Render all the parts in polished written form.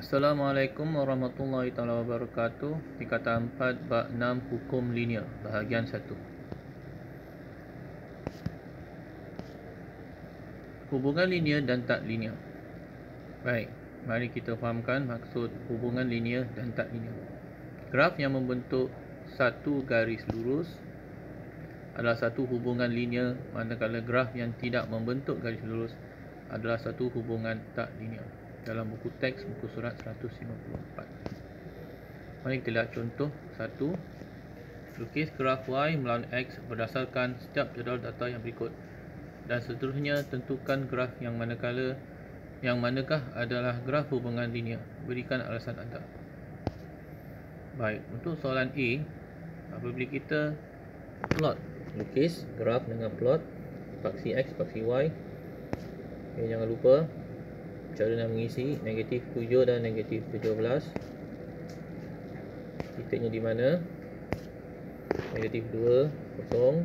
Assalamualaikum warahmatullahi wabarakatuh. Tingkatan 4 bab 6 hukum linear bahagian 1. Hubungan linear dan tak linear. Baik, mari kita fahamkan maksud hubungan linear dan tak linear. Graf yang membentuk satu garis lurus adalah satu hubungan linear, manakala graf yang tidak membentuk garis lurus adalah satu hubungan tak linear. Dalam buku teks muka surat 154. Mari kita lihat contoh 1. Lukis graf Y melawan X berdasarkan setiap jadual data yang berikut, dan seterusnya tentukan graf yang manakah adalah graf hubungan linear. Berikan alasan anda. Baik, untuk soalan A, apabila kita plot, lukis graf dengan plot paksi X, paksi Y. Okay, jangan lupa cara nak mengisi negatif 7 dan negatif 17. Titiknya di mana? Negatif 2, 0.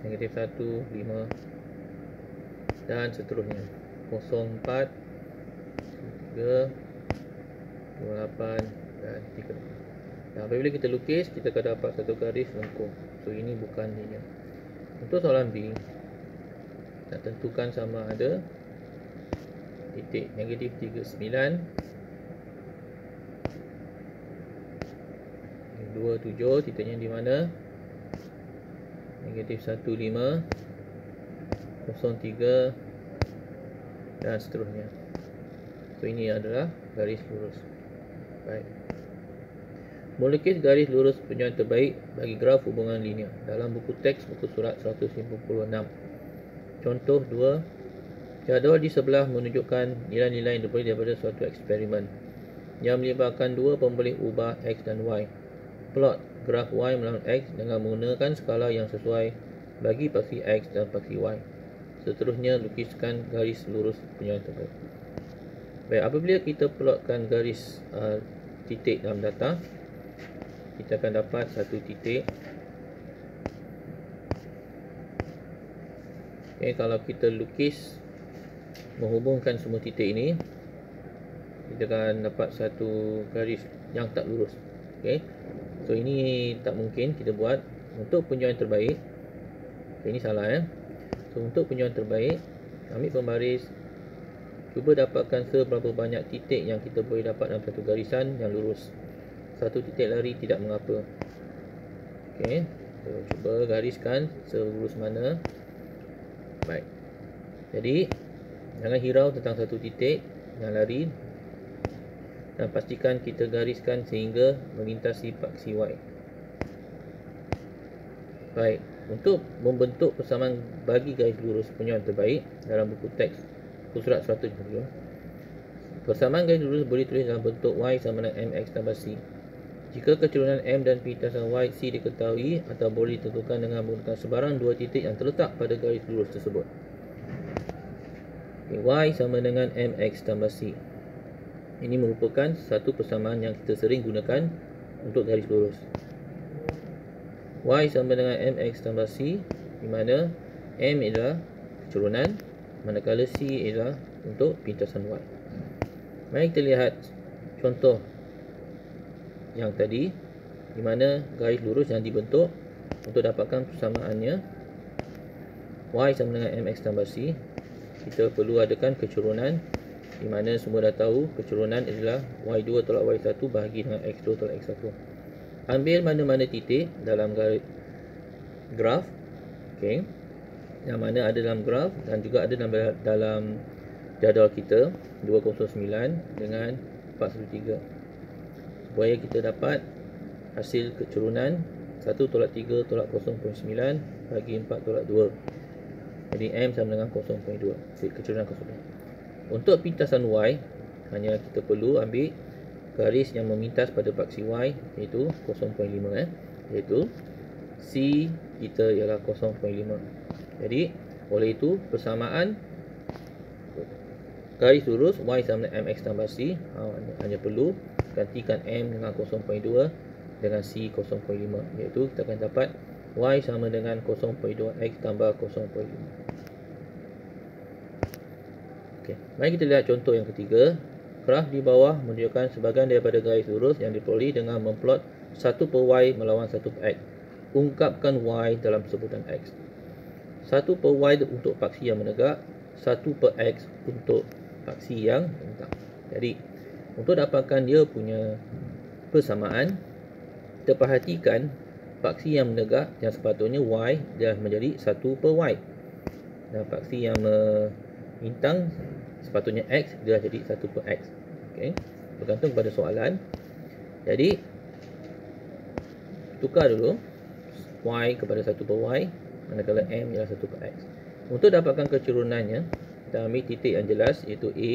Negatif 1, 5. Dan seterusnya. 0, 4, 3, 28 dan 3. Dan apabila kita lukis, kita akan dapat satu garis lengkung. So, ini bukan linear. Untuk soalan B, nak tentukan sama ada titik negatif 39, 27, titiknya di mana? Negatif 15, 03 dan seterusnya. So, ini adalah garis lurus. Baik. Melukis garis lurus penyusun terbaik bagi graf hubungan linear dalam buku teks muka surat 156. Contoh 2. Jadual di sebelah menunjukkan nilai-nilai yang diperoleh daripada suatu eksperimen yang melibatkan dua pembelih ubah X dan Y. Plot graf Y melawan X dengan menggunakan skala yang sesuai bagi paksi X dan paksi Y. Seterusnya, lukiskan garis lurus penyusun terbaik. Baik, apabila kita plotkan garis titik dalam data, kita akan dapat satu titik. Okay, kalau kita lukis menghubungkan semua titik ini, kita akan dapat satu garis yang tak lurus. Okay. So, ini tak mungkin kita buat. Untuk penyusun terbaik, okay, ini salah So, untuk penyusun terbaik, ambil pembaris, cuba dapatkan seberapa banyak titik yang kita boleh dapat dalam satu garisan yang lurus. Satu titik lari tidak mengapa. Okay. So, cuba gariskan selurus mana. Baik. Jadi, jangan hirau tentang satu titik yang lari, dan pastikan kita gariskan sehingga melintasi paksi Y. Baik, untuk membentuk persamaan bagi garis lurus penyusun terbaik dalam buku teks buku surat 150, persamaan garis lurus boleh tulis dalam bentuk Y sama dengan MX tambah C. Jika keturunan M dan pintasan Y, C diketahui atau boleh ditentukan dengan menggunakan sebarang dua titik yang terletak pada garis lurus tersebut. Y sama dengan MX tambah C. Ini merupakan satu persamaan yang kita sering gunakan untuk garis lurus. Y sama dengan MX tambah C, di mana M adalah keturunan, manakala C adalah untuk pintasan Y. Mari kita lihat contoh yang tadi, di mana garis lurus yang dibentuk untuk dapatkan persamaannya Y sama dengan MX tambah C. Kita perlu adakan keturunan, di mana semua dah tahu keturunan adalah Y2 tolak Y1 bahagi dengan X2 tolak X1. Ambil mana-mana titik dalam graf, okay, yang mana ada dalam graf dan juga ada dalam jadual kita 209 dengan 413, supaya kita dapat hasil keturunan 1 tolak 3 tolak 0.9 bagi 4 tolak 2. Jadi M sama dengan 0.2, keturunan 0.2. Untuk pintasan Y, hanya kita perlu ambil garis yang memintas pada paksi Y, iaitu 0.5, iaitu C kita ialah 0.5. Jadi, oleh itu persamaan garis lurus Y sama dengan MX tambah C, hanya perlu gantikan M dengan 0.2 dengan C 0.5, iaitu kita akan dapat Y sama dengan 0.2X tambah 0.5. Okey, mari kita lihat contoh yang ketiga. graf di bawah menunjukkan sebahagian daripada garis lurus yang diperoleh dengan memplot 1 per Y melawan 1 per X. Ungkapkan Y dalam sebutan X. 1 per Y untuk paksi yang menegak, 1 per X untuk paksi yang bentang. Jadi, untuk dapatkan dia punya persamaan, kita perhatikan paksi yang menegak yang sepatutnya Y dia menjadi 1 per Y. Dan paksi yang bintang sepatutnya X dia jadi 1 per X. Okey, bergantung pada soalan. Jadi tukar dulu Y kepada 1 per Y, manakala M ialah 1 per X. Untuk dapatkan kecurunannya, kita ambil titik yang jelas, iaitu A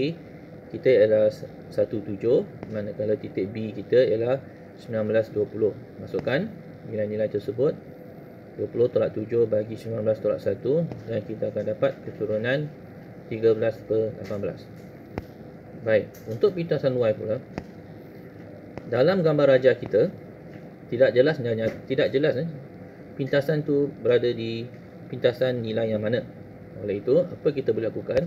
kita ialah 17, manakala titik B kita ialah 1920. Masukkan nilai-nilai tersebut, 20 tolak 7 bagi 19 tolak 1, dan kita akan dapat keturunan 13 per 18. Baik, untuk pintasan Y pula, dalam gambar rajah kita tidak jelas pintasan tu berada di pintasan nilai yang mana. Oleh itu, apa kita boleh lakukan?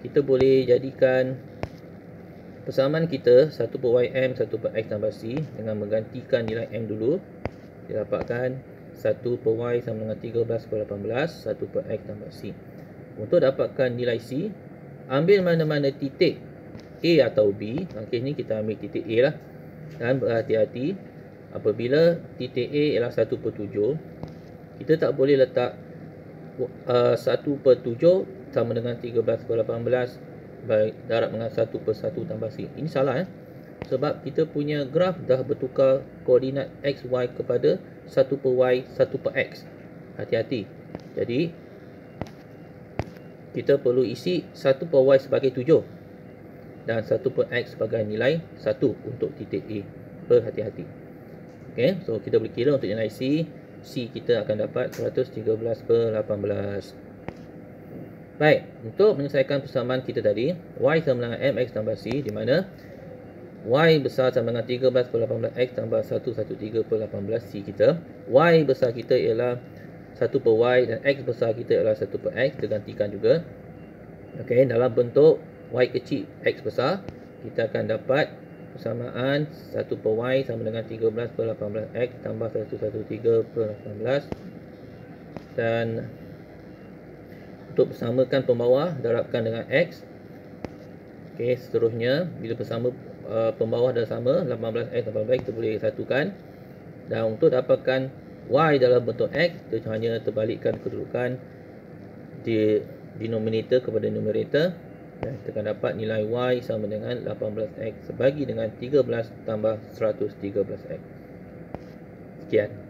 Kita boleh jadikan persamaan kita 1 per Y M 1 per X tambah C dengan menggantikan nilai M dulu. Kita dapatkan 1 per Y sama dengan 13 per 18, 1 per X tambah C. Untuk dapatkan nilai C, ambil mana-mana titik A atau B. Okey, ni kita ambil titik A lah. Dan berhati-hati, apabila titik A ialah 1 per 7, kita tak boleh letak 1 per 7 sama dengan 13 per 18 darab dengan 1 per 1 tambah C. Ini salah sebab kita punya graf dah bertukar koordinat X, Y kepada 1 per Y, 1 per X. Hati-hati. Jadi kita perlu isi 1 per Y sebagai 7 dan 1 per X sebagai nilai 1 untuk titik A. Berhati-hati. Okay, so kita boleh kira untuk nilai C. C kita akan dapat 113 per 18. Baik, untuk menyelesaikan persamaan kita tadi, Y sama dengan MX tambah C, di mana Y besar sama dengan 13 per 18 X tambah 113 per 18 C kita. Y besar kita ialah 1 per Y dan X besar kita ialah 1 per X. Kita gantikan juga. Okey, dalam bentuk Y kecil X besar, kita akan dapat persamaan 1 per Y sama dengan 13 per 18 X tambah 113 per 18. Dan untuk bersamakan pembawah, darabkan dengan X. Okey, seterusnya bila bersama pembawah dah sama 18X 18, kita boleh satukan. Dan untuk dapatkan Y dalam bentuk X, kita hanya terbalikkan kedudukan di denominator kepada numerator, dan kita akan dapat nilai Y sama dengan 18X sebagi dengan 13 tambah 113X. Sekian.